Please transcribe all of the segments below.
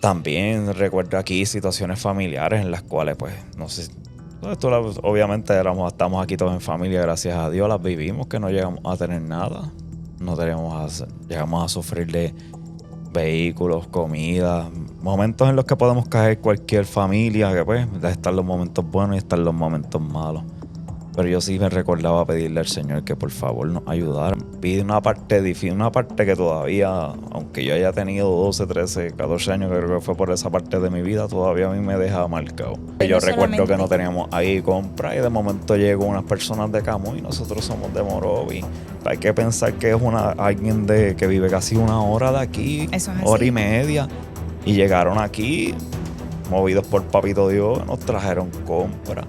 También recuerdo aquí situaciones familiares en las cuales, pues, no sé, obviamente estamos aquí todos en familia, gracias a Dios, las vivimos, que no llegamos a tener nada. No llegamos a sufrir de vehículos, comida, momentos en los que podemos caer cualquier familia, que pues, están los momentos buenos y están los momentos malos. Pero yo sí me recordaba pedirle al Señor que por favor nos ayudara. Vi una parte difícil, una parte que todavía, aunque yo haya tenido 12, 13, 14 años, creo que fue por esa parte de mi vida, todavía a mí me deja marcado. Yo recuerdo que no teníamos ahí compra y de momento llegó unas personas de Camuy y nosotros somos de Morovi. Hay que pensar que es alguien que vive casi una hora de aquí, hora y media. Y llegaron aquí, movidos por Papito Dios, nos trajeron compra.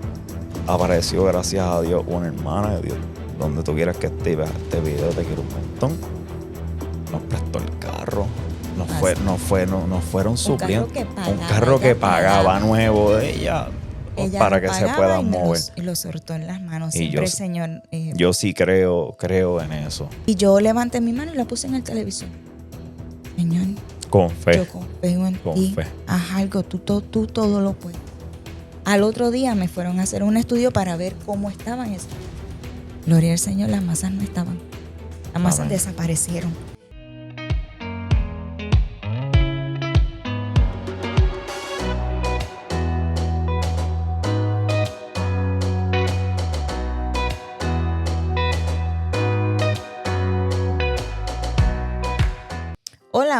Apareció, gracias a Dios, una hermana de Dios. Donde tú quieras que esté, veas este video, te quiero un montón. Nos prestó el carro. Nos fueron supliendo. Un carro que pagaba nuevo de ella para que se puedan mover. Y lo soltó en las manos. Siempre el Señor. Yo sí creo en eso. Y yo levanté mi mano y la puse en el televisor. Señor. Con fe. Yo confío en ti. Haz algo, tú todo lo puedes. Al otro día me fueron a hacer un estudio para ver cómo estaban esas. Gloria al Señor, las masas no estaban. Las masas desaparecieron.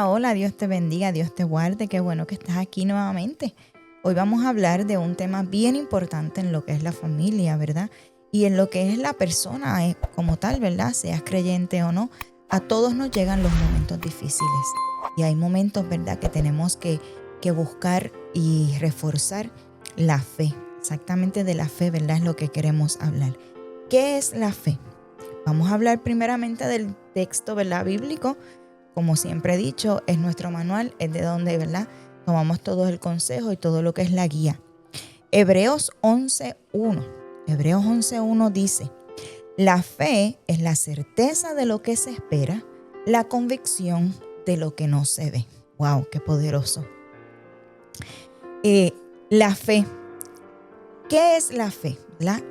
Hola, Dios te bendiga, Dios te guarde. Qué bueno que estás aquí nuevamente. Hoy vamos a hablar de un tema bien importante en lo que es la familia, ¿verdad? Y en lo que es la persona como tal, ¿verdad? Seas creyente o no, a todos nos llegan los momentos difíciles. Y hay momentos, ¿verdad?, que tenemos que buscar y reforzar la fe. Exactamente de la fe, ¿verdad? Es lo que queremos hablar. ¿Qué es la fe? Vamos a hablar primeramente del texto, ¿verdad?, bíblico. Como siempre he dicho, es nuestro manual, es de donde, ¿verdad?, tomamos todo el consejo y todo lo que es la guía. Hebreos 11:1. Hebreos 11:1 dice: la fe es la certeza de lo que se espera, la convicción de lo que no se ve. ¡Wow! ¡Qué poderoso! La fe. ¿Qué es la fe? ¿Verdad?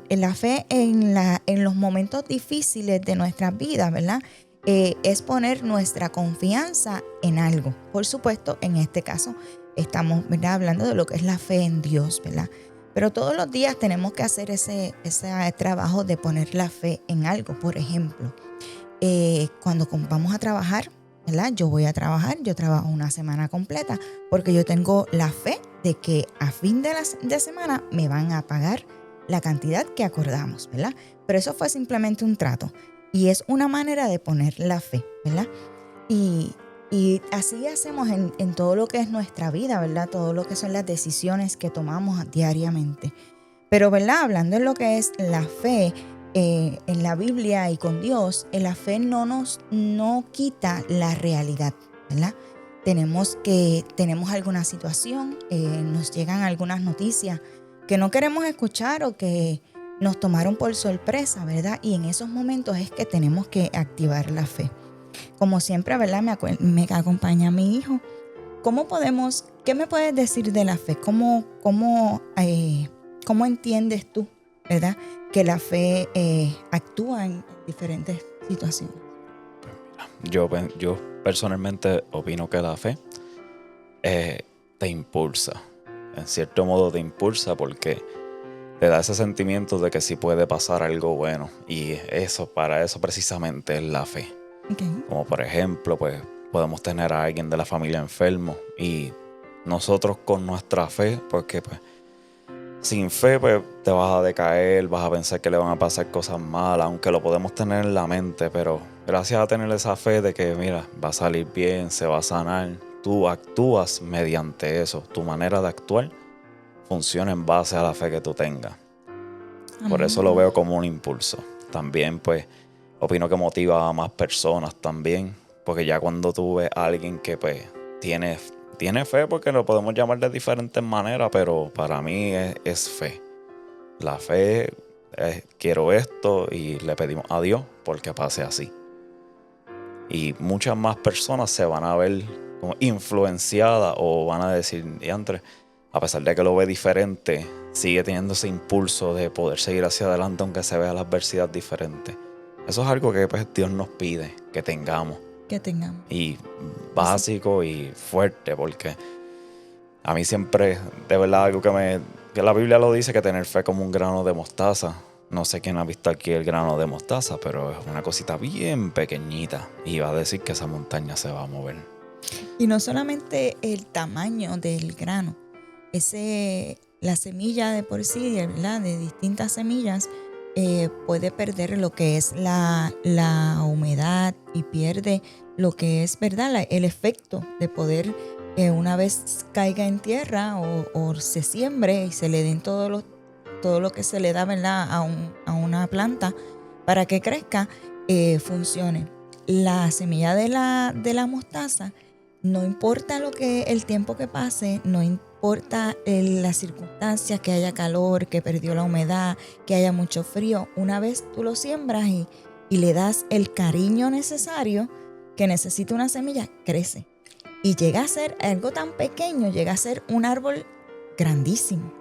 La fe en los momentos difíciles de nuestras vidas, ¿verdad? Es poner nuestra confianza en algo. Por supuesto, en este caso estamos, ¿verdad?, hablando de lo que es la fe en Dios, ¿verdad? Pero todos los días tenemos que hacer ese trabajo de poner la fe en algo. Por ejemplo, cuando vamos a trabajar, ¿verdad? Yo voy a trabajar, yo trabajo una semana completa porque yo tengo la fe de que a fin de semana me van a pagar la cantidad que acordamos, ¿verdad? Pero eso fue simplemente un trato. Y es una manera de poner la fe, ¿verdad? Y así hacemos en todo lo que es nuestra vida, ¿verdad? Todo lo que son las decisiones que tomamos diariamente. Pero, ¿verdad?, hablando en lo que es la fe en la Biblia y con Dios, la fe no quita la realidad, ¿verdad? Tenemos alguna situación, nos llegan algunas noticias que no queremos escuchar o que nos tomaron por sorpresa, ¿verdad? Y en esos momentos es que tenemos que activar la fe. Como siempre, ¿verdad?, me acompaña mi hijo. ¿Qué me puedes decir de la fe? ¿Cómo entiendes tú, ¿verdad?, que la fe actúa en diferentes situaciones? Yo personalmente opino que la fe te impulsa. En cierto modo te impulsa porque te da ese sentimiento de que sí puede pasar algo bueno. Y para eso precisamente es la fe. Okay. Como por ejemplo, pues podemos tener a alguien de la familia enfermo y nosotros con nuestra fe, porque pues sin fe pues te vas a decaer, vas a pensar que le van a pasar cosas malas, aunque lo podemos tener en la mente, pero gracias a tener esa fe de que mira, va a salir bien, se va a sanar, tú actúas mediante eso. Tu manera de actuar funciona en base a la fe que tú tengas. Por eso lo veo como un impulso. También pues opino que motiva a más personas también, porque ya cuando tú ves a alguien que pues tiene fe, porque lo podemos llamar de diferentes maneras, pero para mí es fe. La fe es quiero esto y le pedimos a Dios porque pase así. Y muchas más personas se van a ver como influenciada o van a decir, diantre, a pesar de que lo ve diferente, sigue teniendo ese impulso de poder seguir hacia adelante aunque se vea la adversidad diferente. Eso es algo que pues, Dios nos pide que tengamos. Que tengamos. Y básico y fuerte, porque a mí siempre, de verdad, algo que la Biblia lo dice, que tener fe como un grano de mostaza. No sé quién ha visto aquí el grano de mostaza, pero es una cosita bien pequeñita y va a decir que esa montaña se va a mover. Y no solamente el tamaño del grano, la semilla de por sí, ¿verdad? De distintas semillas, puede perder lo que es la humedad y pierde lo que es, ¿verdad? El efecto de poder, una vez caiga en tierra o se siembre y se le den todo lo que se le da, ¿verdad? A una planta para que crezca, funcione. La semilla de la mostaza, no importa el tiempo que pase, no importa las circunstancias, que haya calor, que perdió la humedad, que haya mucho frío, una vez tú lo siembras y le das el cariño necesario que necesita una semilla, crece. Y llega a ser algo tan pequeño, llega a ser un árbol grandísimo.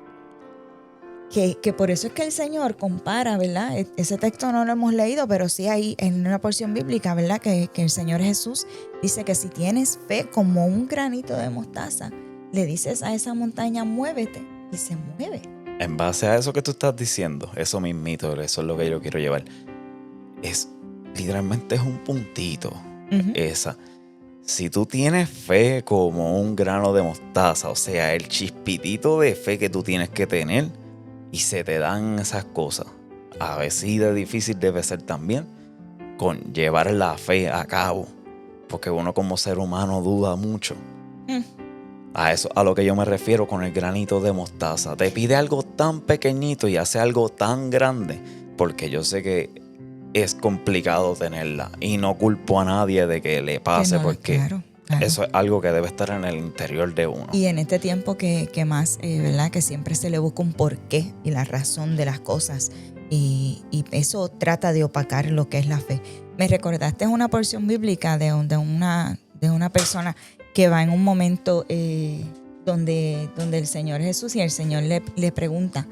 Que por eso es que el Señor compara, ¿verdad? Ese texto no lo hemos leído, pero sí hay en una porción bíblica, ¿verdad? Que el Señor Jesús dice que si tienes fe como un granito de mostaza, le dices a esa montaña, muévete, y se mueve. En base a eso que tú estás diciendo, eso mismito, eso es lo que yo quiero llevar. Literalmente es un puntito. Esa. Si tú tienes fe como un grano de mostaza, o sea, el chispitito de fe que tú tienes que tener, y se te dan esas cosas, a veces de difícil debe ser también, con llevar la fe a cabo, porque uno como ser humano duda mucho. A eso a lo que yo me refiero con el granito de mostaza. Te pide algo tan pequeñito y hace algo tan grande, porque yo sé que es complicado tenerla y no culpo a nadie de que le pase, porque claro. Eso es algo que debe estar en el interior de uno. Y en este tiempo que más, ¿verdad? Que siempre se le busca un porqué y la razón de las cosas, y eso trata de opacar lo que es la fe. Me recordaste una porción bíblica de una persona que va en un momento donde el Señor Jesús, y el Señor le pregunta,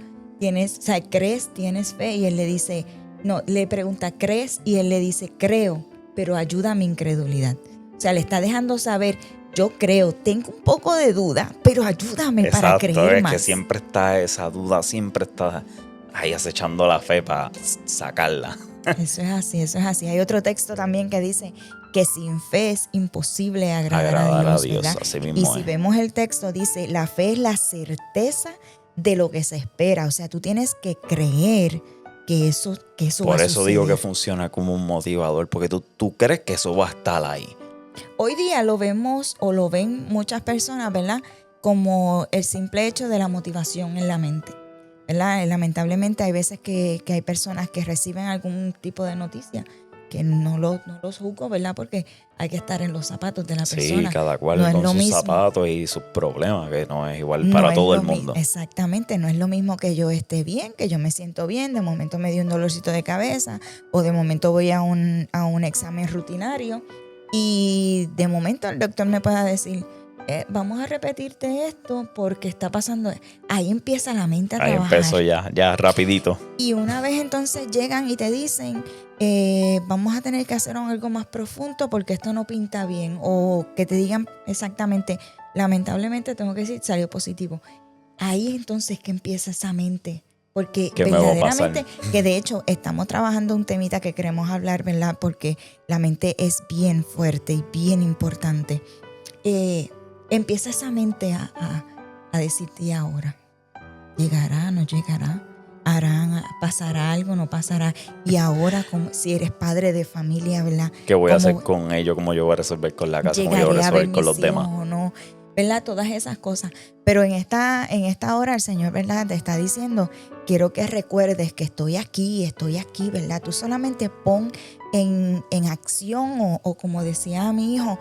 ¿crees? ¿Tienes fe? Y él le dice, no, le pregunta, ¿crees? Y él le dice, creo, pero ayuda a mi incredulidad. O sea, le está dejando saber, yo creo, tengo un poco de duda, pero ayúdame para creer más. Exacto, es que siempre está esa duda, siempre está ahí acechando la fe para sacarla. Eso es así, eso es así. Hay otro texto también que dice que sin fe es imposible agradar a Dios, ¿verdad? Así mismo y si vemos el texto, dice, la fe es la certeza de lo que se espera. O sea, tú tienes que creer que eso va a suceder. Por eso digo que funciona como un motivador, porque tú crees que eso va a estar ahí. Hoy día lo vemos o lo ven muchas personas, ¿verdad? Como el simple hecho de la motivación en la mente, ¿verdad? Lamentablemente hay veces que hay personas que reciben algún tipo de noticia que no los juzgo, ¿verdad? Porque hay que estar en los zapatos de la persona. Sí, cada cual con sus zapatos y sus problemas, que no es igual para todo el mundo. Exactamente, no es lo mismo que yo esté bien, que yo me siento bien, de momento me dio un dolorcito de cabeza, o de momento voy a un examen rutinario, y de momento el doctor me pueda decir, vamos a repetirte esto porque está pasando. Ahí empieza la mente a trabajar. Ahí empezó ya rapidito. Y una vez entonces llegan y te dicen, vamos a tener que hacer algo más profundo porque esto no pinta bien. O que te digan exactamente, lamentablemente tengo que decir, salió positivo. Ahí entonces que empieza esa mente. Porque verdaderamente, que de hecho estamos trabajando un temita que queremos hablar, ¿verdad? Porque la mente es bien fuerte y bien importante. Empieza esa mente a decirte, ¿y ahora? ¿Llegará? ¿No llegará? ¿Pasará algo? ¿No pasará? Y ahora, si eres padre de familia, ¿verdad? ¿Qué voy a hacer con ellos? ¿Cómo yo voy a resolver con la casa? ¿Cómo yo voy a resolver con los demás? ¿O no? ¿Verdad? Todas esas cosas. Pero en esta hora el Señor, ¿verdad? Te está diciendo, quiero que recuerdes que estoy aquí, ¿verdad? Tú solamente pon en acción o como decía mi hijo,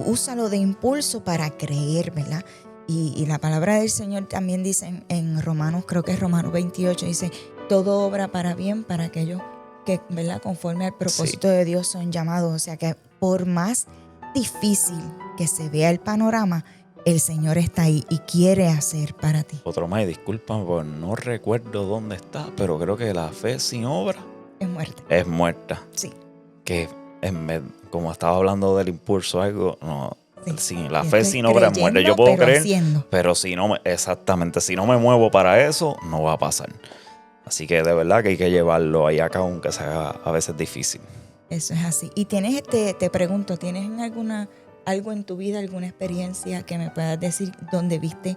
úsalo de impulso para creer, ¿verdad? Y la palabra del Señor también dice en Romanos, creo que es Romanos 28, dice, todo obra para bien para aquellos que, ¿verdad? Conforme al propósito de Dios son llamados. O sea que por más difícil que se vea el panorama, el Señor está ahí y quiere hacer para ti. Otro más, y discúlpame, pues no recuerdo dónde está, pero creo que la fe sin obra Es muerte. es muerta. Sí. Que como estaba hablando del impulso o algo, no, Sí. la Yo fe estoy sin obra es muerta. Yo creyendo, puedo pero creer, haciendo. pero si no me muevo para eso, no va a pasar. Así que de verdad que hay que llevarlo ahí a cabo, aunque sea a veces difícil. Eso es así. Y te pregunto, ¿tienes algo en tu vida, alguna experiencia que me puedas decir donde viste,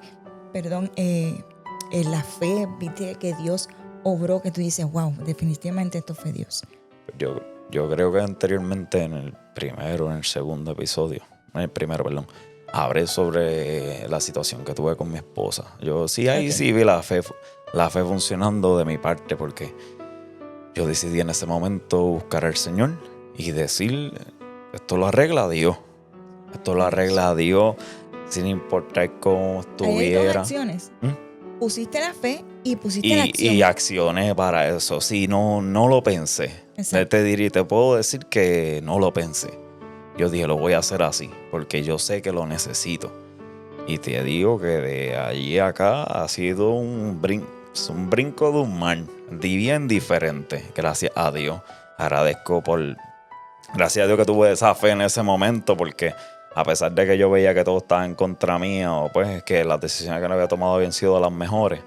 la fe, viste que Dios obró, que tú dices, wow, definitivamente esto fue Dios? Yo creo que anteriormente en el segundo episodio, hablé sobre la situación que tuve con mi esposa. Yo sí, ahí sí vi la fe funcionando de mi parte, porque yo decidí en ese momento buscar al Señor y decir, esto lo arregla Dios. Esto lo arregla Dios sin importar cómo estuviera. Hay dos acciones. Pusiste la fe y pusiste la acción. Y accioné para eso. Sí, no lo pensé. Te puedo decir que no lo pensé. Yo dije, lo voy a hacer así, porque yo sé que lo necesito. Y te digo que de allí a acá ha sido un brinco de un mar, bien diferente. Gracias a Dios. Gracias a Dios que tuve esa fe en ese momento, porque a pesar de que yo veía que todo estaba en contra mía, o pues que las decisiones que no había tomado habían sido las mejores,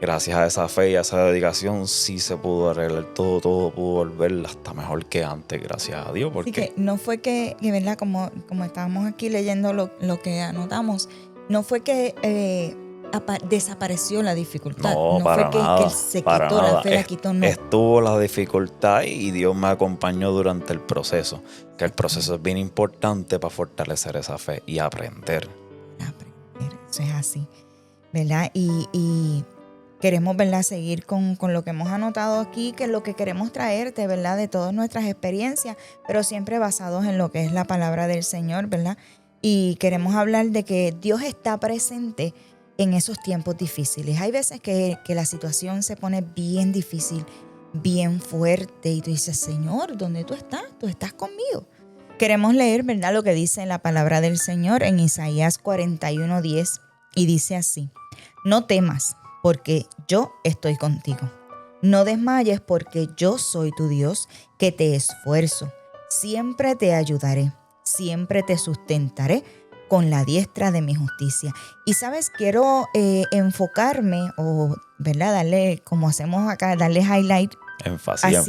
gracias a esa fe y a esa dedicación sí se pudo arreglar todo pudo volver hasta mejor que antes, gracias a Dios. Porque así que no fue que ¿verdad? Como estábamos aquí leyendo lo que anotamos, no fue que desapareció la dificultad. No fue nada, que se quitó, la fe la quitó, no. Estuvo la dificultad y Dios me acompañó durante el proceso. Que el proceso es bien importante para fortalecer esa fe y aprender. Eso es así, ¿verdad? Y queremos, ¿verdad?, seguir con lo que hemos anotado aquí, que es lo que queremos traerte, ¿verdad?, de todas nuestras experiencias, pero siempre basados en lo que es la palabra del Señor, ¿verdad? Y queremos hablar de que Dios está presente en esos tiempos difíciles. Hay veces que la situación se pone bien difícil, bien fuerte, y tú dices, Señor, ¿dónde tú estás? Tú estás conmigo. Queremos leer, ¿verdad?, lo que dice la palabra del Señor en Isaías 41:10, y dice así: no temas, porque yo estoy contigo. No desmayes, porque yo soy tu Dios, que te esfuerzo. Siempre te ayudaré, siempre te sustentaré con la diestra de mi justicia. Y sabes, quiero enfocarme, o ¿verdad?, darle, como hacemos acá, darle highlight, énfasis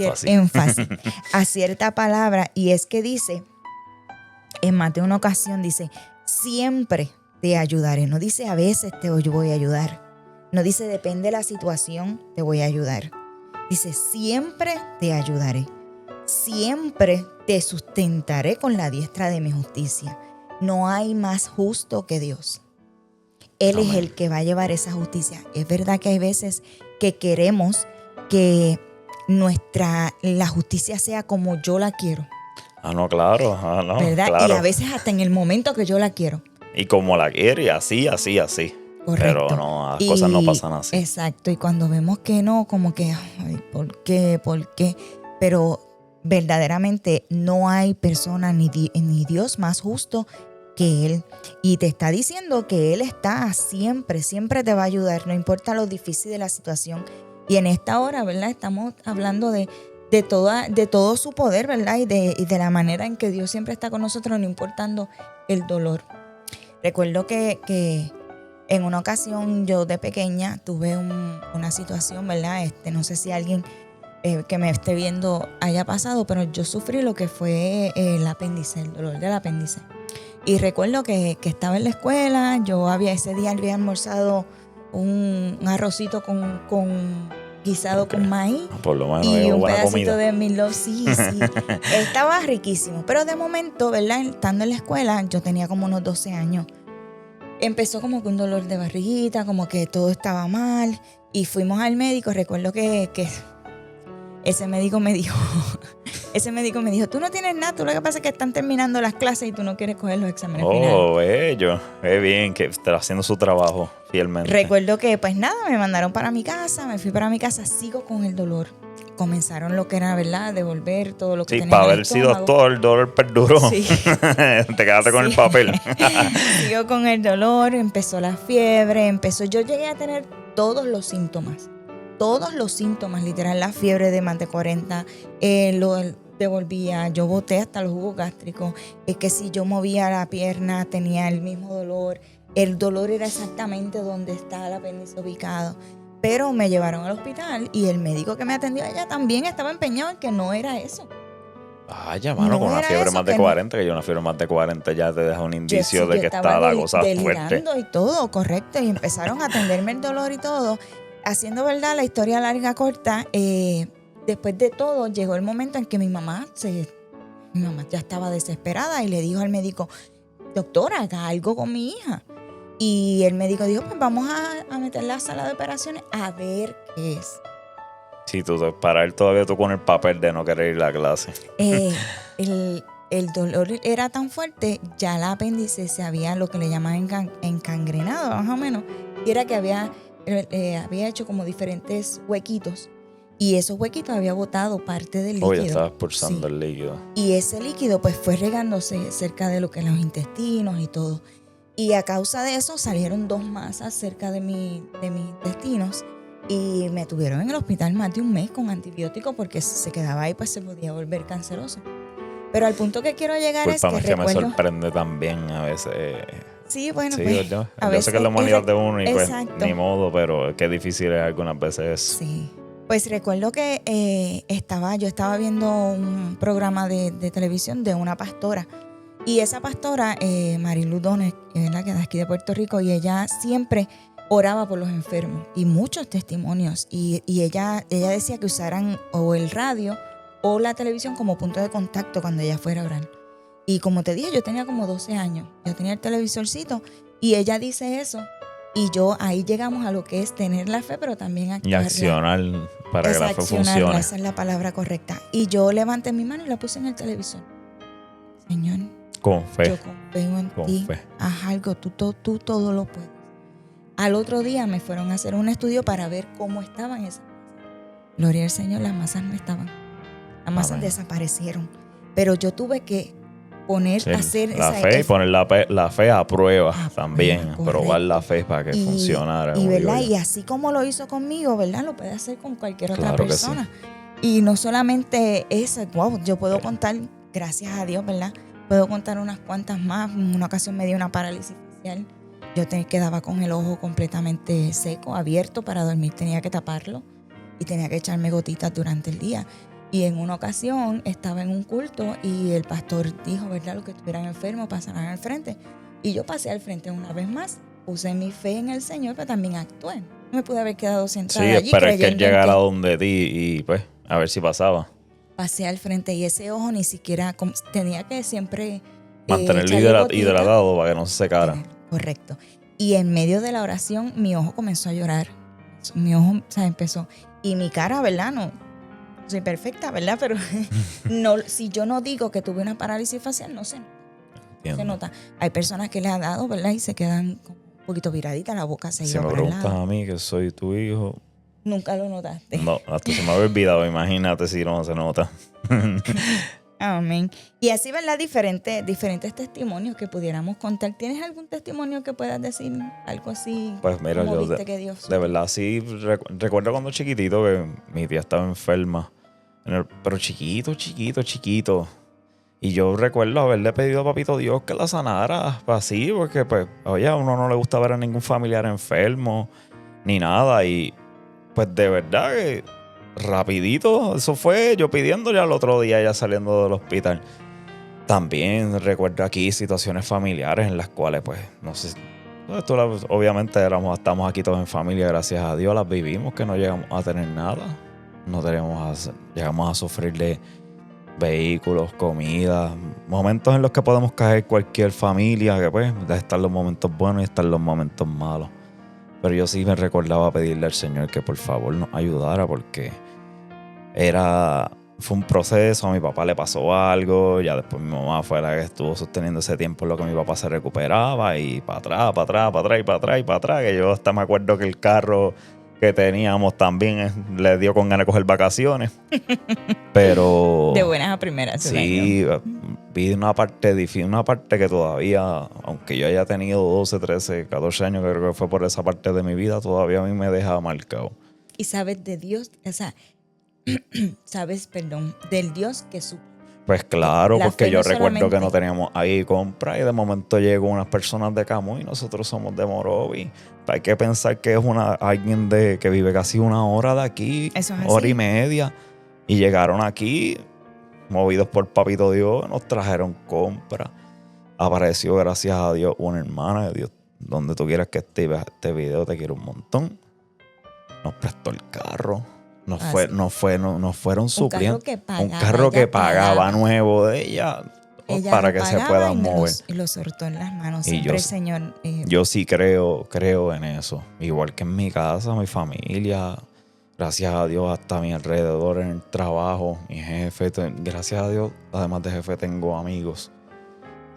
a cierta palabra, y es que dice, en más de una ocasión dice, siempre te ayudaré. No dice a veces te voy a ayudar. No dice depende de la situación, te voy a ayudar. Dice siempre te ayudaré. Siempre te sustentaré con la diestra de mi justicia. No hay más justo que Dios. Él es el que va a llevar esa justicia. Es verdad que hay veces que queremos que la justicia sea como yo la quiero. No, claro. ¿Verdad? Claro. Y a veces hasta en el momento que yo la quiero. Y como la quiere, y así. Correcto. Pero no, las cosas no pasan así. Exacto. Y cuando vemos que no, como que, ay, ¿por qué? Pero verdaderamente no hay persona ni Dios más justo que Él. Y te está diciendo que Él está siempre te va a ayudar, no importa lo difícil de la situación. Y en esta hora, ¿verdad?, estamos hablando de todo su poder, ¿verdad? Y de la manera en que Dios siempre está con nosotros, no importando el dolor. Recuerdo que en una ocasión yo de pequeña tuve una situación, ¿verdad? No sé si alguien que me esté viendo haya pasado, pero yo sufrí lo que fue el apéndice, el dolor del apéndice. Y recuerdo que estaba en la escuela, ese día había almorzado un arrocito con guisado con maíz. Por lo menos y un buena pedacito comida. de meatloaf, sí. Estaba riquísimo. Pero de momento, ¿verdad?, estando en la escuela, yo tenía como unos 12 años. Empezó como que un dolor de barriguita, como que todo estaba mal. Y fuimos al médico. Recuerdo que ese médico me dijo, tú no tienes nada, tú lo que pasa es que están terminando las clases y tú no quieres coger los exámenes finales. Bello. Es bien que está haciendo su trabajo fielmente. Recuerdo que pues nada, me mandaron para mi casa, me fui para mi casa, sigo con el dolor. comenzaron lo que era, ¿verdad? Devolver todo lo que Sí, tenía para en el ver si estómago. el dolor perduró. Sí. Te quedaste con el papel. Siguió con el dolor, empezó la fiebre, yo llegué a tener todos los síntomas, literal, la fiebre de más de 40, lo devolvía, yo boté hasta los jugos gástricos, es que si yo movía la pierna tenía el mismo dolor, el dolor era exactamente donde está el apéndice ubicado. Pero me llevaron al hospital y el médico que me atendió allá también estaba empeñado en que no era eso. Vaya, mano, No con una era fiebre eso, más de que no. 40, que yo una fiebre más de 40 ya te deja un indicio Yo de que estaba está la cosa fuerte. delirando y todo, correcto. Y empezaron a atenderme el dolor y todo. Haciendo verdad la historia larga, corta, después de todo llegó el momento en que mi mamá ya estaba desesperada y le dijo al médico, doctora, haga algo con mi hija. Y el médico dijo, pues vamos a meterla a la sala de operaciones a ver qué es. Sí, para él todavía tú con el papel de no querer ir a la clase. El dolor era tan fuerte, ya el apéndice se había lo que le llaman encangrenado, más o menos. Y era que había hecho como diferentes huequitos. Y esos huequitos había botado parte del líquido. Ya estaba expulsando el líquido. Y ese líquido pues fue regándose cerca de lo que los intestinos y todo. Y a causa de eso salieron 2 masas cerca de mis intestinos. Y me tuvieron en el hospital más de un mes con antibióticos porque si se quedaba ahí pues se podía volver canceroso. Pero al punto que quiero llegar es que me sorprende también a veces. Sí, bueno, sí, pues yo a veces sé que es la humanidad de uno y pues exacto. Ni modo, pero qué difícil es algunas veces. Sí. Pues recuerdo que yo estaba viendo un programa de televisión de una pastora. Y esa pastora, Marilu Dones, que es de aquí de Puerto Rico, y ella siempre oraba por los enfermos y muchos testimonios. Y ella decía que usaran o el radio o la televisión como punto de contacto cuando ella fuera a orar. Y como te dije, yo tenía como 12 años, yo tenía el televisorcito y ella dice eso. Y ahí llegamos a lo que es tener la fe, pero también actuarla. Y accionar para que la fe funcione. Esa es la palabra correcta. Y yo levanté mi mano y la puse en el televisor. Señor, con fe. Yo confío en ti. Fe. Haz algo, tú todo lo puedes. Al otro día me fueron a hacer un estudio para ver cómo estaban esas masas. Gloria al Señor, las masas no estaban. Las masas desaparecieron. Pero yo tuve que hacer la fe y poner la fe a prueba también. Probar la fe para que funcionara. Y así como lo hizo conmigo, ¿verdad? Lo puede hacer con cualquier otra persona. Sí. Y no solamente eso, yo puedo contar, gracias a Dios, ¿verdad? Puedo contar unas cuantas más. En una ocasión me dio una parálisis facial. Yo quedaba con el ojo completamente seco, abierto para dormir. Tenía que taparlo y tenía que echarme gotitas durante el día. Y en una ocasión estaba en un culto y el pastor dijo, ¿verdad? Los que estuvieran enfermos pasarán al frente. Y yo pasé al frente una vez más. Puse mi fe en el Señor, pero también actué. No me pude haber quedado sentada allí. Sí, esperé que él llegara donde ti y pues a ver si pasaba. Pasé al frente y ese ojo ni siquiera tenía que siempre mantenerlo hidratado para que no se secara. Correcto. Y en medio de la oración mi ojo comenzó a llorar. Mi ojo, empezó. Y mi cara, ¿verdad? No soy perfecta, ¿verdad? Pero no, si yo no digo que tuve una parálisis facial, no se nota. Entiendo. Se nota. Hay personas que les ha dado, ¿verdad? Y se quedan un poquito viraditas, la boca se iba por el lado. Si me preguntas a mí que soy tu hijo... Nunca lo notaste. No, hasta se me había olvidado, imagínate si no se nota. Amén. Y así, ¿verdad? Diferentes testimonios que pudiéramos contar. ¿Tienes algún testimonio que puedas decir algo así? Pues mira, yo de verdad sí recuerdo cuando chiquitito que mi tía estaba enferma. Pero chiquito. Y yo recuerdo haberle pedido a Papito Dios que la sanara así, porque pues, oye, a uno no le gusta ver a ningún familiar enfermo ni nada. Y pues de verdad que rapidito, eso fue yo pidiéndole al otro día ya saliendo del hospital. También recuerdo aquí situaciones familiares en las cuales pues, no sé, obviamente estamos aquí todos en familia, gracias a Dios las vivimos, que no llegamos a tener nada. Llegamos a sufrir de vehículos, comida, momentos en los que podemos caer cualquier familia, que pues, de estar los momentos buenos y estar los momentos malos. Pero yo sí me recordaba pedirle al Señor que por favor nos ayudara porque fue un proceso, a mi papá le pasó algo, ya después mi mamá fue la que estuvo sosteniendo ese tiempo en lo que mi papá se recuperaba y para atrás, que yo hasta me acuerdo que el carro que teníamos también le dio con ganas de coger vacaciones. Pero De buenas a primeras. sí, vi una parte difícil, una parte que todavía, aunque yo haya tenido 12, 13, 14 años, creo que fue por esa parte de mi vida, todavía a mí me deja marcado. Y sabes de Dios, o sea, sabes, perdón, del Dios que suple. Pues claro, La porque fe yo no recuerdo solamente- que no teníamos ahí compra y de momento llegan unas personas de Camuy y nosotros somos de Morovi. Hay que pensar que es alguien que vive casi una hora de aquí, Eso es así. hora y media. Y llegaron aquí, movidos por Papito Dios, nos trajeron compra. Apareció, gracias a Dios, una hermana de Dios. Donde tú quieras que esté y veas este video, te quiero un montón. Nos prestó el carro. Nos fueron supliendo. Un carro que pagaba nuevo de ella para lo que se pagaba puedan y mover. y lo soltó en las manos. Y Siempre yo- el Señor. Yo sí creo en eso. Igual que en mi casa, mi familia, gracias a Dios, hasta a mi alrededor, en el trabajo, mi jefe. Gracias a Dios, además de jefe, tengo amigos.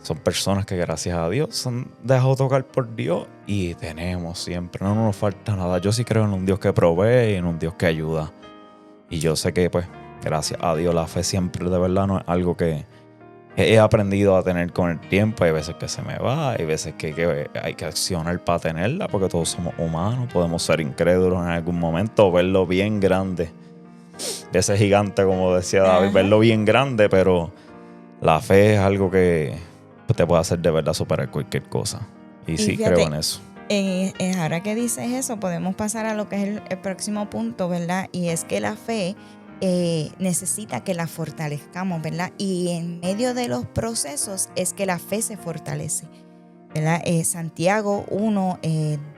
Son personas que gracias a Dios se han dejado tocar por Dios y tenemos siempre, no nos falta nada. Yo sí creo en un Dios que provee y en un Dios que ayuda. Y yo sé que, pues, gracias a Dios, la fe siempre de verdad no es algo que he aprendido a tener con el tiempo. Hay veces que se me va, hay veces que hay que accionar para tenerla, porque todos somos humanos, podemos ser incrédulos en algún momento, verlo bien grande. Ese gigante, como decía David, Ajá. verlo bien grande, pero la fe es algo que te puede hacer de verdad superar cualquier cosa. Y sí, fíjate, creo en eso. Ahora que dices eso, podemos pasar a lo que es el próximo punto, ¿verdad? Y es que la fe necesita que la fortalezcamos, ¿verdad? Y en medio de los procesos es que la fe se fortalece, ¿verdad? Santiago 1,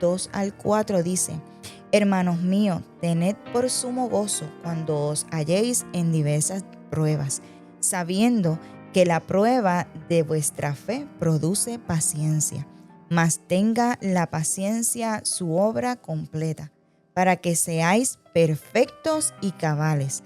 2 al 4 dice: hermanos míos, tened por sumo gozo cuando os halléis en diversas pruebas, sabiendo que la prueba de vuestra fe produce paciencia. Mas tenga la paciencia su obra completa, para que seáis perfectos y cabales,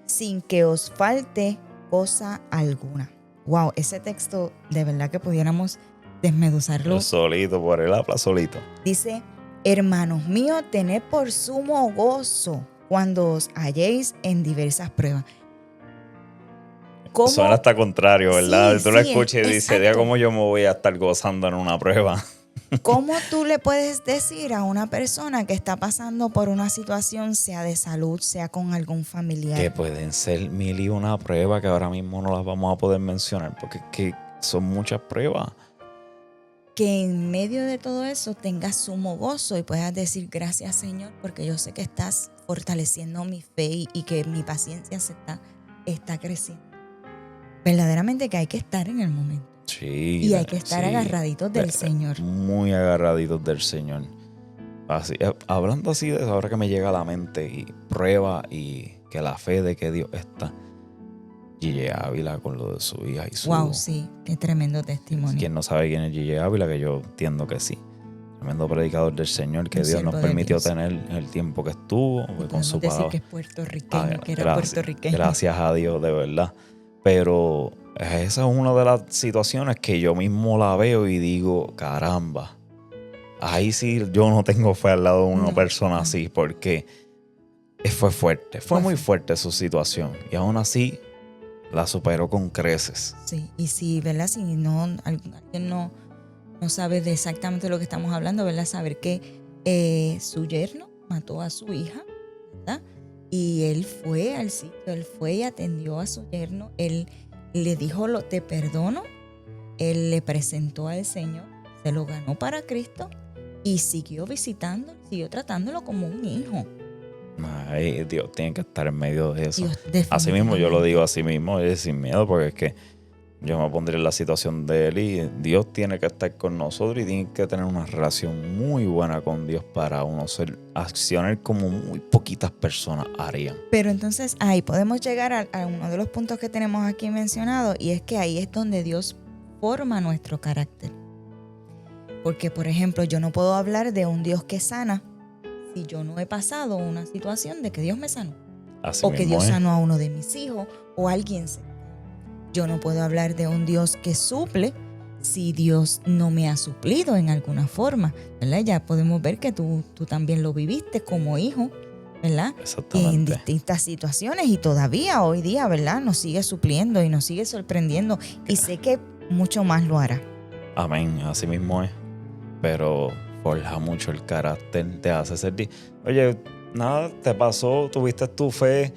sin que os falte cosa alguna. Wow, ese texto de verdad que pudiéramos desmeduzarlo. El solito, por el habla solito. Dice: hermanos míos, tened por sumo gozo cuando os halléis en diversas pruebas. ¿Cómo? Suena hasta contrario, ¿verdad? Sí, Tú lo sí, escuchas y dices, exacto. "Día, ¿cómo yo me voy a estar gozando en una prueba?" ¿Cómo tú le puedes decir a una persona que está pasando por una situación, sea de salud, sea con algún familiar? Que pueden ser 1001 pruebas que ahora mismo no las vamos a poder mencionar porque es que son muchas pruebas. Que en medio de todo eso tengas sumo gozo y puedas decir: gracias, Señor, porque yo sé que estás fortaleciendo mi fe y que mi paciencia está creciendo. Verdaderamente que hay que estar en el momento. Sí. Y hay que estar agarraditos del Señor. Muy agarraditos del Señor. Así, hablando así de eso, ahora que me llega a la mente y prueba y que la fe de que Dios está. Gigi Ávila con lo de su hija y su... Wow, sí, qué tremendo testimonio. Quien no sabe quién es Gigi Ávila, que yo entiendo que sí. Tremendo predicador del Señor que Un Dios nos siervo de permitió Dios. tener el tiempo que estuvo con Podemos su decir palabra. que es puertorriqueño, que era puertorriqueño. Gracias a Dios, de verdad. Pero esa es una de las situaciones que yo mismo la veo y digo, caramba, ahí sí yo no tengo fe al lado de una persona así, porque fue fuerte, fue muy fuerte su situación. Y aún así la superó con creces. Sí, y si, ¿verdad? Si no, alguien no sabe de exactamente lo que estamos hablando, ¿verdad? Saber que su yerno mató a su hija, ¿verdad? Y él fue al sitio, él fue y atendió a su yerno, él le dijo, te perdono, él le presentó al Señor, se lo ganó para Cristo y siguió visitando, siguió tratándolo como un hijo. Ay, Dios tiene que estar en medio de eso. Dios, así mismo yo lo digo así mismo, sin miedo, porque es que yo me pondré en la situación de él y Dios tiene que estar con nosotros y tiene que tener una relación muy buena con Dios para uno accionar como muy poquitas personas harían. Pero entonces ahí podemos llegar a uno de los puntos que tenemos aquí mencionado, y es que ahí es donde Dios forma nuestro carácter. Porque, por ejemplo, yo no puedo hablar de un Dios que sana si yo no he pasado una situación de que Dios me sanó. Así o que mismo Dios es. sanó a uno de mis hijos o a alguien. Yo no puedo hablar de un Dios que suple si Dios no me ha suplido en alguna forma, ¿verdad? Ya podemos ver que tú también lo viviste como hijo, ¿verdad? Exactamente. En distintas situaciones y todavía hoy día, ¿verdad? Nos sigue supliendo y nos sigue sorprendiendo y sé que mucho más lo hará. Amén, así mismo es. Pero forja mucho el carácter, te hace ser... Oye, nada, te pasó, tuviste tu fe,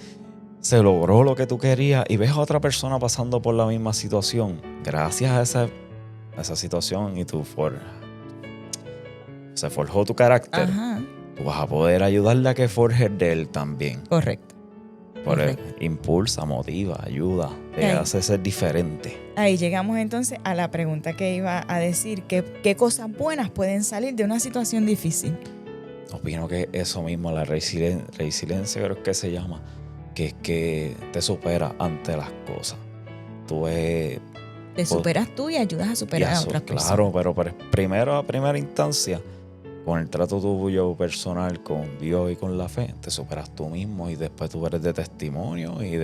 se logró lo que tú querías y ves a otra persona pasando por la misma situación. Gracias a esa situación y se forjó tu carácter. Ajá, Tú vas a poder ayudarle a que forje el de él también. correcto. Por él, Correcto. impulsa, motiva, ayuda, te Ok. hace ser diferente. Ahí llegamos entonces a la pregunta que iba a decir, ¿qué cosas buenas pueden salir de una situación difícil? Opino que eso mismo, la resiliencia creo que se llama, que es que te supera ante las cosas. Tú Te superas tú y ayudas a superar a otras personas. claro, pero primero a primera instancia, con el trato tuyo personal con Dios y con la fe, te superas tú mismo y después tú eres de testimonio y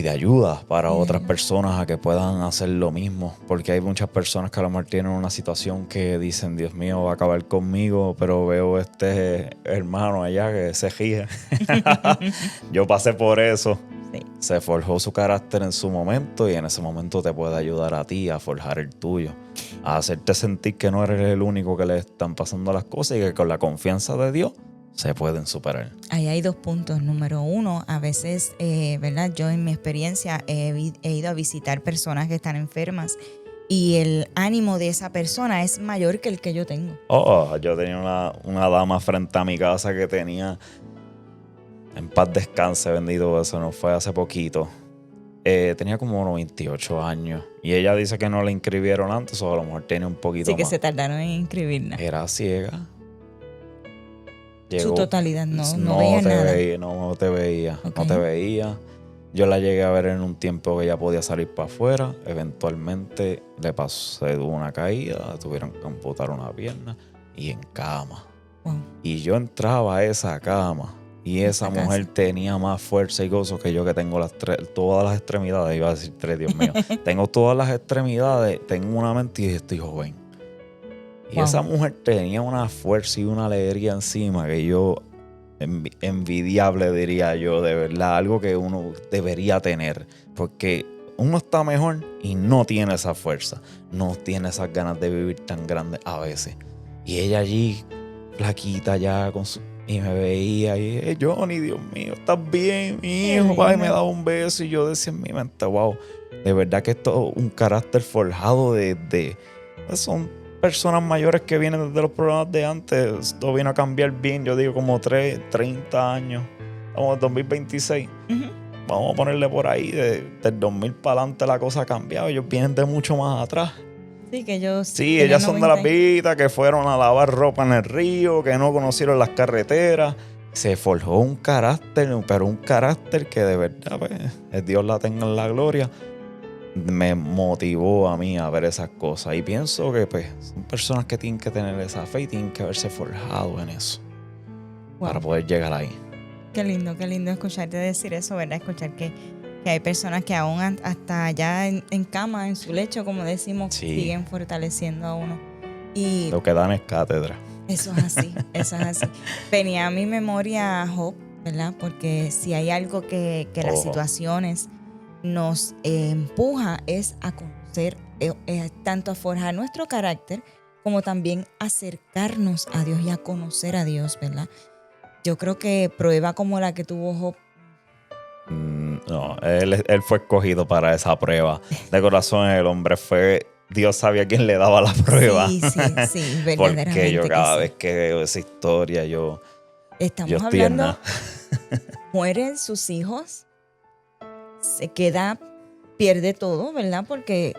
de ayuda para otras personas a que puedan hacer lo mismo. Porque hay muchas personas que a lo mejor tienen una situación que dicen, Dios mío, va a acabar conmigo, pero veo este hermano allá que se ríe. Yo pasé por eso. Sí. Se forjó su carácter en su momento y en ese momento te puede ayudar a ti a forjar el tuyo. A hacerte sentir que no eres el único que le están pasando las cosas y que con la confianza de Dios se pueden superar. Ahí hay 2 puntos. Número 1, a veces, ¿verdad? Yo en mi experiencia he ido a visitar personas que están enfermas y el ánimo de esa persona es mayor que el que yo tengo. Yo tenía una dama frente a mi casa que tenía, en paz descanse, bendito, eso no fue hace poquito. Tenía como unos 28 años y ella dice que no la inscribieron antes o a lo mejor tiene un poquito Así que más. se tardaron en inscribirla. Era ciega. Su totalidad, no no veía te nada. veía, no te veía, Ok. no te veía. Yo la llegué a ver en un tiempo que ella podía salir para afuera. Eventualmente se tuvo una caída, tuvieron que amputar una pierna y en cama. Wow. Y yo entraba a esa cama y esa Esa mujer casa. tenía más fuerza y gozo que yo, que tengo todas las extremidades. Iba a decir 3, Dios mío. Tengo todas las extremidades, tengo una mente y estoy joven. Y Wow. esa mujer tenía una fuerza y una alegría encima que yo, envidiable diría yo, de verdad, algo que uno debería tener. Porque uno está mejor y no tiene esa fuerza, no tiene esas ganas de vivir tan grandes a veces. Y ella allí, flaquita ya, y me veía y Johnny, Dios mío, ¿estás bien, mi hijo? lindo. Ay, me daba un beso y yo decía en mi mente, wow, de verdad que esto es un carácter forjado son personas mayores que vienen desde los programas de antes. Esto vino a cambiar bien, yo digo como 30 años. Estamos en 2026. Ujú. Vamos a ponerle por ahí, del 2000 para adelante la cosa ha cambiado. Ellos vienen de mucho más atrás. Sí, que ellos. Sí, tenían ellas son de 90 las viejitas que fueron a lavar ropa en el río, que no conocieron las carreteras. Se forjó un carácter, pero un carácter que de verdad, pues, Dios la tenga en la gloria, me motivó a mí a ver esas cosas. Y pienso que pues son personas que tienen que tener esa fe y tienen que haberse forjado en eso. Wow. Para poder llegar ahí. Qué lindo escucharte decir eso, ¿verdad? Escuchar que hay personas que aún hasta allá en cama, en su lecho, como decimos, Sí. siguen fortaleciendo a uno. Y Lo que dan es cátedra. eso es así, eso es así. Venía a mi memoria Job, ¿verdad? Porque si hay algo que las situaciones nos empuja es a conocer, tanto a forjar nuestro carácter, como también acercarnos a Dios y a conocer a Dios, ¿verdad? Yo creo que prueba como la que tuvo Job. No, él fue escogido para esa prueba. De corazón, el hombre fue... Dios sabía quién le daba la prueba. Sí, verdaderamente. Porque yo cada que vez que veo esa historia, yo estamos estoy en hablando, nada. mueren sus hijos, se queda, pierde todo, ¿verdad? Porque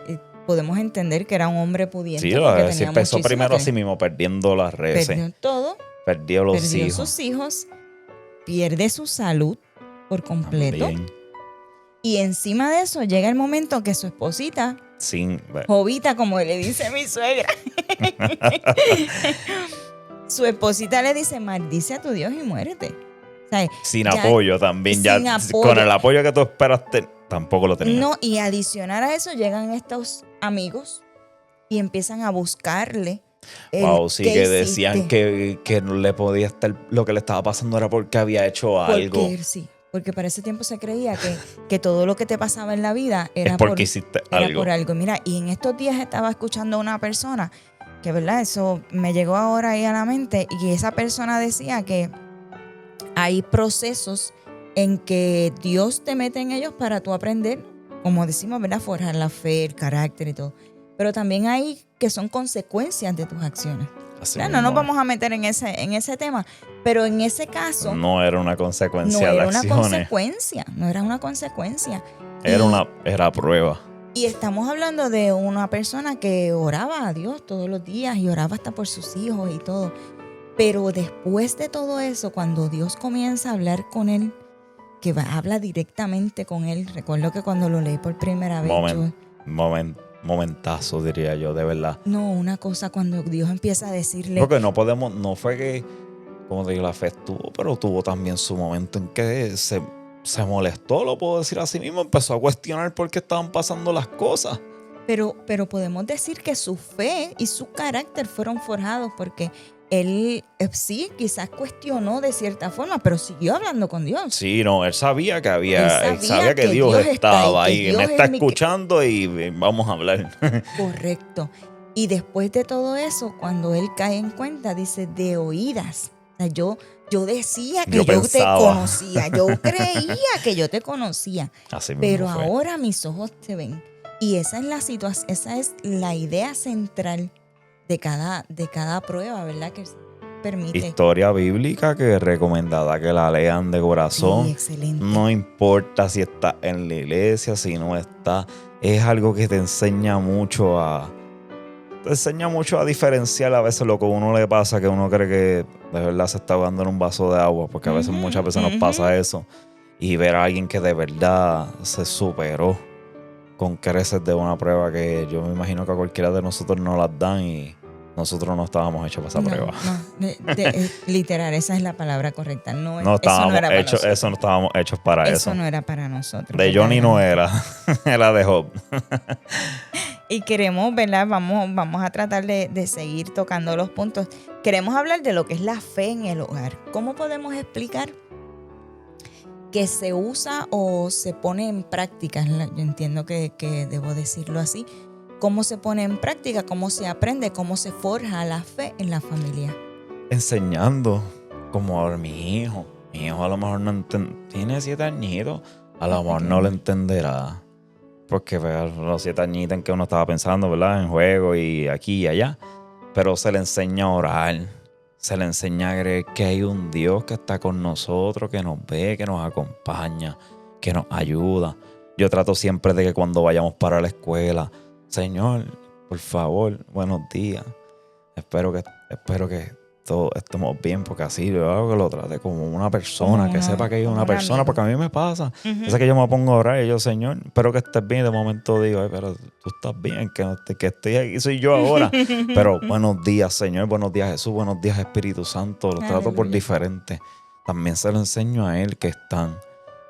podemos entender que era un hombre pudiente. Sí, porque sí, tenía empezó muchísimo primero que- así mismo, perdiendo las redes. Perdió todo, Perdió los perdió hijos. sus hijos, pierde su salud por completo. También, Y encima de eso llega el momento que su esposita, Jovita, como le dice mi suegra, su esposita le dice, maldice a tu Dios y muérete. O sea, sin ya- apoyo también. sin Ya apoyo. con el apoyo que tú esperaste, tampoco lo tenías. No, y adicional a eso llegan estos amigos y empiezan a buscarle. Wow, sí, ¿qué que hiciste? decían que no le podía estar, lo que le estaba pasando era porque había hecho algo. Porque para ese tiempo se creía que todo lo que te pasaba en la vida era Es porque hiciste algo. por algo. Mira, y en estos días estaba escuchando a una persona que, ¿verdad? Eso me llegó ahora ahí a la mente, y esa persona decía que hay procesos en que Dios te mete en ellos para tú aprender, como decimos, ¿verdad? Forjar la fe, el carácter y todo. Pero también hay que son consecuencias de tus acciones. No nos vamos a meter en ese tema, pero en ese caso no era una consecuencia no de era una acciones. consecuencia, no era una consecuencia. Era prueba. Y estamos hablando de una persona que oraba a Dios todos los días y oraba hasta por sus hijos y todo. Pero después de todo eso, cuando Dios comienza a hablar con él, que habla directamente con él, recuerdo que cuando lo leí por primera vez, momentazo, diría yo, de verdad. No, una cosa cuando Dios empieza a decirle... Porque no fue que, como te digo, la fe estuvo, pero tuvo también su momento en que se molestó, lo puedo decir así mismo, empezó a cuestionar por qué estaban pasando las cosas. Pero podemos decir que su fe y su carácter fueron forjados porque él sí, quizás cuestionó de cierta forma, pero siguió hablando con Dios. Sí, no, él sabía que él sabía que Dios estaba ahí, que me está escuchando y vamos a hablar. Correcto. Y después de todo eso, cuando él cae en cuenta, dice, de oídas. O sea, yo decía que yo te conocía, yo creía que yo te conocía, pero ahora mis ojos te ven. Y esa es la situación, esa es la idea central de cada prueba, ¿verdad? Que permite. Historia bíblica que es recomendada que la lean de corazón. Sí, excelente. No importa si está en la iglesia, si no está. Es algo que te enseña mucho a diferenciar a veces lo que a uno le pasa, que uno cree que de verdad se está ahogando en un vaso de agua, porque a veces muchas veces nos pasa eso. Y ver a alguien que de verdad se superó con creces de una prueba que yo me imagino que a cualquiera de nosotros nos las dan y nosotros no estábamos hechos para esa prueba. Literal, esa es la palabra correcta. No estábamos hechos para eso. Eso no era para nosotros. De Johnny no era, era de Job. Y queremos, ¿verdad? Vamos a tratar de seguir tocando los puntos. Queremos hablar de lo que es la fe en el hogar. ¿Cómo podemos explicar que se usa o se pone en práctica? Yo entiendo que debo decirlo así. ¿Cómo se pone en práctica? ¿Cómo se aprende? ¿Cómo se forja la fe en la familia? Enseñando, como ahora mi hijo. Mi hijo a lo mejor no tiene 7 añitos, a lo mejor no lo entenderá. Porque los 7 añitos en que uno estaba pensando, ¿verdad? En juego y aquí y allá. Pero se le enseña a orar. Se le enseña a creer que hay un Dios que está con nosotros, que nos ve, que nos acompaña, que nos ayuda. Yo trato siempre de que cuando vayamos para la escuela, Señor, por favor, buenos días. Espero que todos estemos bien, porque así yo hago que lo trate como una persona, que sepa que hay una persona, amigo. Porque a mí me pasa. Es que yo me pongo a orar y yo, Señor, espero que estés bien. Y de momento digo, pero tú estás bien, que estoy aquí, soy yo ahora. Pero buenos días, Señor, buenos días, Jesús, buenos días, Espíritu Santo. Lo trato por diferente. También se lo enseño a él que están.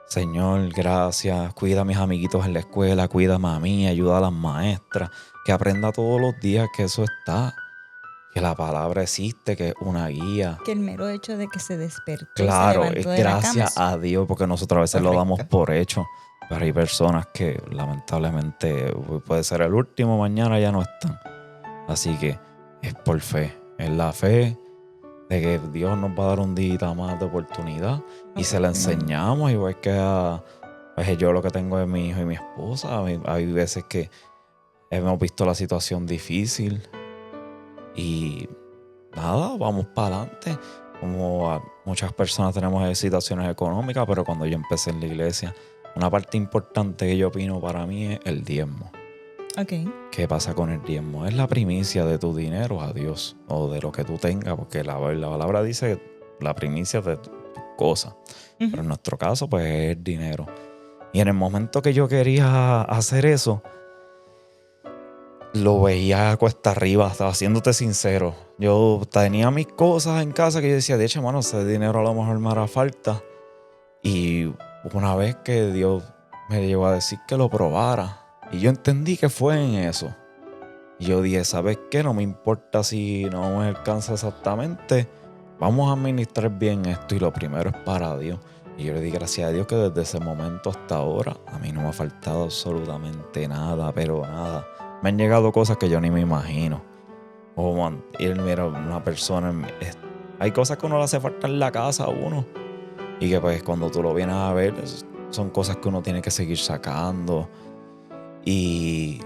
Señor, gracias, cuida a mis amiguitos en la escuela, cuídame a mí, ayuda a las maestras, que aprenda todos los días que eso está, que la palabra existe, que es una guía. Que el mero hecho de que se despertó, claro, se levantó de gracias la cama, a Dios, porque nosotros a veces lo damos por hecho, pero hay personas que lamentablemente puede ser el último, mañana ya no están. Así que es por fe, es la fe de que Dios nos va a dar un día más de oportunidad y se la enseñamos, igual que yo lo que tengo es mi hijo y mi esposa. Hay veces que hemos visto la situación difícil y nada, vamos para adelante. Como muchas personas tenemos situaciones económicas, pero cuando yo empecé en la iglesia, una parte importante que yo opino para mí es el diezmo. Okay. ¿Qué pasa con el diezmo? Es la primicia de tu dinero a Dios o de lo que tú tengas, porque la palabra dice la primicia de tus cosas. Pero en nuestro caso, pues es el dinero. Y en el momento que yo quería hacer eso, lo veía a cuesta arriba, estaba siéndote sincero. Yo tenía mis cosas en casa que yo decía, de hecho, mano, ese dinero a lo mejor me hará falta. Y una vez que Dios me llegó a decir que lo probara, y yo entendí que fue en eso. Y yo dije, ¿sabes qué? No me importa si no me alcanza exactamente. Vamos a administrar bien esto y lo primero es para Dios. Y yo le di gracias a Dios que desde ese momento hasta ahora a mí no me ha faltado absolutamente nada, pero nada. Me han llegado cosas que yo ni me imagino. Ir, mira, una persona... Hay cosas que uno le hace falta en la casa a uno. Y que pues cuando tú lo vienes a ver, son cosas que uno tiene que seguir sacando. Y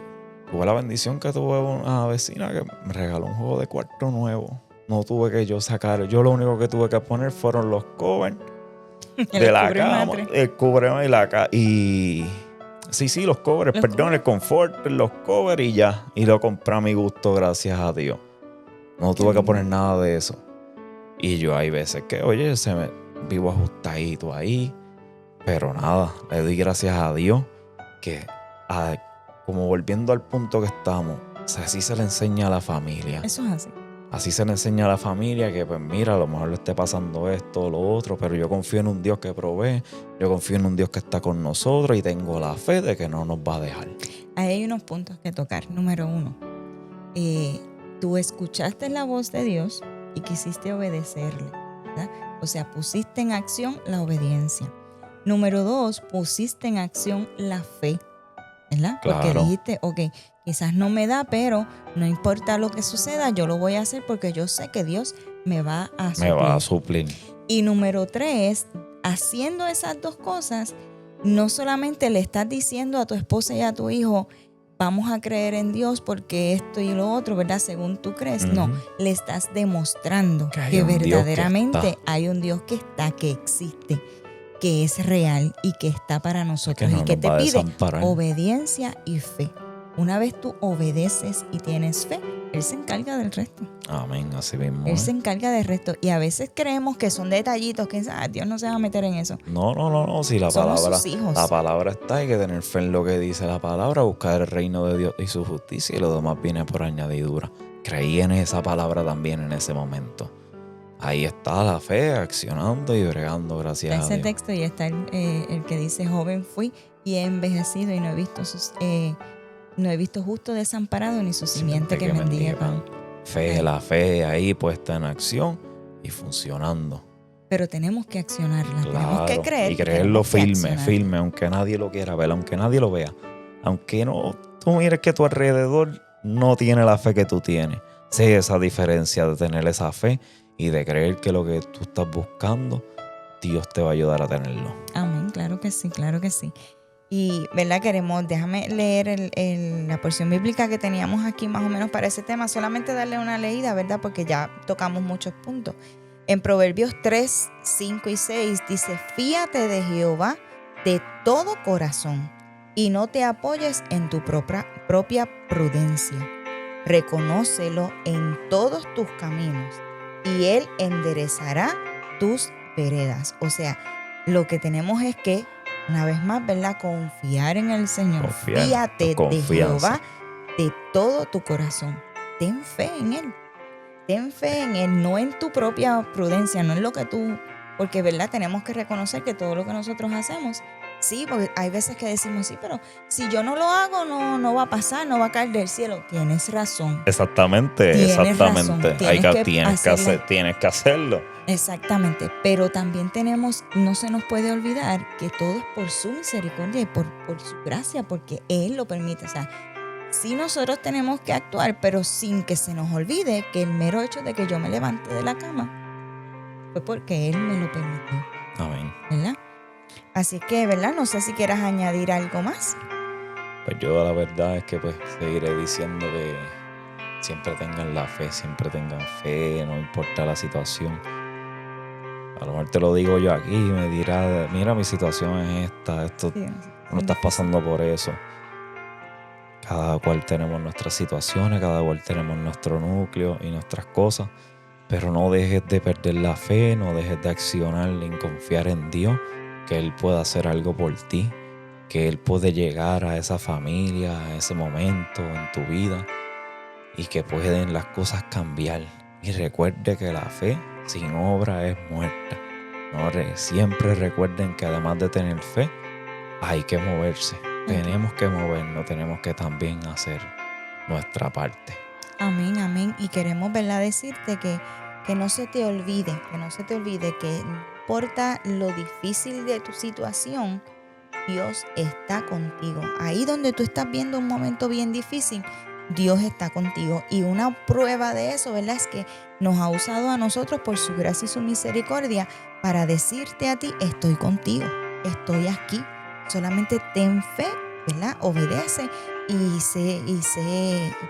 tuve la bendición que tuve una vecina que me regaló un juego de cuarto nuevo. No tuve que yo sacar. Yo lo único que tuve que poner fueron los covers de la cama. El cubrema y la cama. Y... Sí, los covers, perdón, el confort, los covers y ya. Y lo compré a mi gusto, gracias a Dios. No tuve que poner nada de eso. Y yo hay veces que, oye, vivo ajustadito ahí. Pero nada, le doy gracias a Dios que, como volviendo al punto que estamos, o sea, así se le enseña a la familia. Eso es así. Así se le enseña a la familia que, pues mira, a lo mejor le esté pasando esto o lo otro, pero yo confío en un Dios que provee, yo confío en un Dios que está con nosotros y tengo la fe de que no nos va a dejar. Ahí hay unos puntos que tocar. Número 1, tú escuchaste la voz de Dios y quisiste obedecerle, ¿verdad? O sea, pusiste en acción la obediencia. Número 2, pusiste en acción la fe, ¿verdad? Claro. Porque dijiste, ok, quizás no me da, pero no importa lo que suceda, yo lo voy a hacer porque yo sé que Dios me va a suplir. Me va a suplir. Y número 3, haciendo esas dos cosas, no solamente le estás diciendo a tu esposa y a tu hijo, vamos a creer en Dios porque esto y lo otro, ¿verdad? Según tú crees. No, le estás demostrando que verdaderamente hay un Dios que está, que existe, que es real y que está para nosotros y que te pide obediencia y fe. Una vez tú obedeces y tienes fe, Él se encarga del resto. Amén, así mismo. Él se encarga del resto. Y a veces creemos que son detallitos, que Dios no se va a meter en eso. No. Si la Somos palabra, sus hijos. La palabra está, hay que tener fe en lo que dice la palabra, buscar el reino de Dios y su justicia y lo demás viene por añadidura. Creí en esa palabra también en ese momento. Ahí está la fe, accionando y bregando, gracias a Dios. Ese texto y está el que dice, joven fui y he envejecido y no he visto justo desamparado ni su simiente que mendigue pan. La fe ahí puesta en acción y funcionando. Pero tenemos que accionarla, claro, tenemos que creer. Y creerlo firme, aunque nadie lo quiera ver, aunque nadie lo vea. Aunque no, tú mires que tu alrededor no tiene la fe que tú tienes. Sé esa diferencia de tener esa fe y de creer que lo que tú estás buscando, Dios te va a ayudar a tenerlo. Amén, claro que sí, claro que sí. Y, ¿verdad? Déjame leer la porción bíblica que teníamos aquí más o menos para ese tema, solamente darle una leída, ¿verdad? Porque ya tocamos muchos puntos. En Proverbios 3, 5 y 6 dice, fíate de Jehová de todo corazón y no te apoyes en tu propia prudencia. Reconócelo en todos tus caminos y Él enderezará tus veredas. O sea, lo que tenemos es que, una vez más, ¿verdad? Confiar en el Señor. Fíate de Jehová de todo tu corazón. Ten fe en Él. Ten fe en Él, no en tu propia prudencia, no en lo que tú... Porque, ¿verdad? Tenemos que reconocer que todo lo que nosotros hacemos, sí, porque hay veces que decimos, sí, pero si yo no lo hago, no va a pasar, no va a caer del cielo. Tienes razón. Exactamente. Tienes que hacerlo. Exactamente, pero también no se nos puede olvidar que todo es por su misericordia y por su gracia, porque Él lo permite. O sea, sí nosotros tenemos que actuar, pero sin que se nos olvide que el mero hecho de que yo me levante de la cama fue porque Él me lo permitió. Amén. ¿Verdad? Así que, ¿verdad? No sé si quieras añadir algo más. Pues yo la verdad es que pues seguiré diciendo que siempre tengan la fe, no importa la situación. A lo mejor te lo digo yo aquí y me dirá, mira, mi situación es esta, no estás pasando por eso. Cada cual tenemos nuestras situaciones, cada cual tenemos nuestro núcleo y nuestras cosas, pero no dejes de perder la fe, no dejes de accionar y confiar en Dios, que Él pueda hacer algo por ti, que Él puede llegar a esa familia, a ese momento en tu vida y que pueden las cosas cambiar. Y recuerde que la fe sin obra es muerta. Siempre recuerden que además de tener fe, hay que moverse. Tenemos que movernos, tenemos que también hacer nuestra parte. Amén, amén. Y queremos, ¿verdad?, decirte que no se te olvide, que no importa lo difícil de tu situación, Dios está contigo. Ahí donde tú estás viendo un momento bien difícil, Dios está contigo. Y una prueba de eso, ¿verdad?, es que nos ha usado a nosotros por su gracia y su misericordia para decirte a ti, estoy contigo, estoy aquí. Solamente ten fe, ¿verdad? Obedece y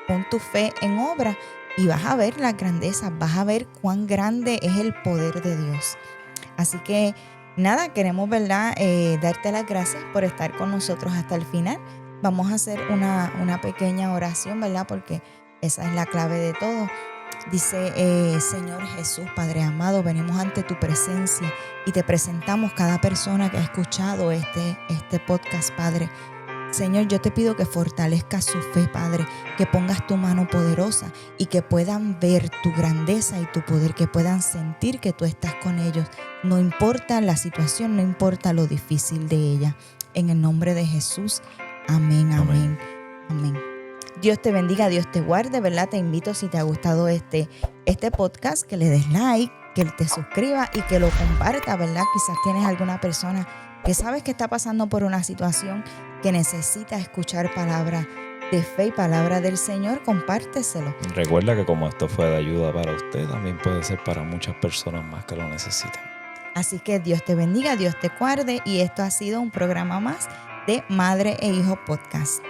pon tu fe en obra y vas a ver las grandezas, vas a ver cuán grande es el poder de Dios. Así que nada, queremos, ¿verdad?, darte las gracias por estar con nosotros hasta el final. Vamos a hacer una pequeña oración, ¿verdad?, porque esa es la clave de todo. Dice, Señor Jesús, Padre amado, venimos ante tu presencia y te presentamos cada persona que ha escuchado este podcast, Padre. Señor, yo te pido que fortalezcas su fe, Padre, que pongas tu mano poderosa y que puedan ver tu grandeza y tu poder, que puedan sentir que tú estás con ellos. No importa la situación, no importa lo difícil de ella. En el nombre de Jesús, amén, amén, amén. Dios te bendiga, Dios te guarde, ¿verdad? Te invito, si te ha gustado este podcast, que le des like, que te suscribas y que lo compartas, ¿verdad? Quizás tienes alguna persona que sabes que está pasando por una situación que necesita escuchar palabra de fe y palabra del Señor, compárteselo. Recuerda que como esto fue de ayuda para usted, también puede ser para muchas personas más que lo necesiten. Así que Dios te bendiga, Dios te guarde, y esto ha sido un programa más de Madre e Hijo Podcast.